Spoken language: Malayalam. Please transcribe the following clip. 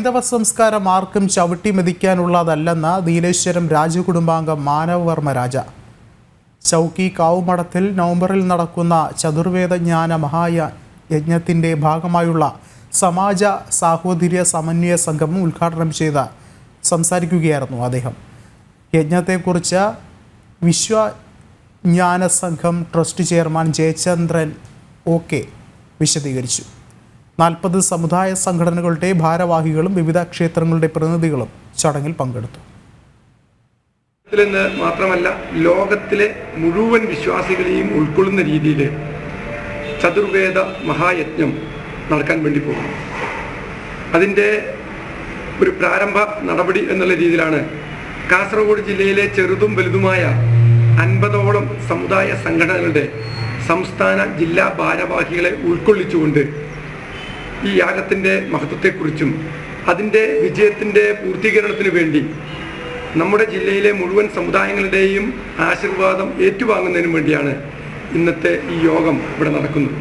ഹൈന്ദവ സംസ്കാരം ആർക്കും ചവിട്ടി മെതിക്കാനുള്ളതല്ലെന്ന് നീലേശ്വരം രാജകുടുംബാംഗം മാനവവർമ്മ രാജ. ചൗക്കി കാവുമഠത്തിൽ നവംബറിൽ നടക്കുന്ന ചതുർവേദ ജ്ഞാന മഹായജ്ഞത്തിൻ്റെ ഭാഗമായുള്ള സമാജ സാഹോദര്യ സമന്വയ സംഗമം ഉദ്ഘാടനം ചെയ്ത് സംസാരിക്കുകയായിരുന്നു അദ്ദേഹം. യജ്ഞത്തെക്കുറിച്ച് വിശ്വജ്ഞാന സംഘം ട്രസ്റ്റ് ചെയർമാൻ ജയചന്ദ്രൻ OK വിശദീകരിച്ചു. 40 സമുദായ സംഘടനകളുടെ ഭാരവാഹികളും വിവിധ ക്ഷേത്രങ്ങളുടെ പ്രതിനിധികളും ചടങ്ങിൽ പങ്കെടുത്തു. മാത്രമല്ല ലോകത്തിലെ മുഴുവൻ വിശ്വാസികളെയും ഉൾക്കൊള്ളുന്ന രീതിയിൽ ചതുർവേദ മഹായജ്ഞം നടക്കാൻ വേണ്ടി പോകുന്നു. അതിൻ്റെ ഒരു പ്രാരംഭ നടപടി എന്നുള്ള രീതിയിലാണ് കാസർഗോഡ് ജില്ലയിലെ ചെറുതും വലുതുമായ 50ഓളം സമുദായ സംഘടനകളുടെ സംസ്ഥാന ജില്ലാ ഭാരവാഹികളെ ഉൾക്കൊള്ളിച്ചുകൊണ്ട് ഈ യാഗത്തിൻ്റെ മഹത്വത്തെക്കുറിച്ചും അതിൻ്റെ വിജയത്തിൻ്റെ പൂർത്തീകരണത്തിനു വേണ്ടി നമ്മുടെ ജില്ലയിലെ മുഴുവൻ സമുദായങ്ങളുടെയും ആശീർവാദം ഏറ്റുവാങ്ങുന്നതിനും വേണ്ടിയാണ് ഇന്നത്തെ ഈ യോഗം ഇവിടെ നടക്കുന്നത്.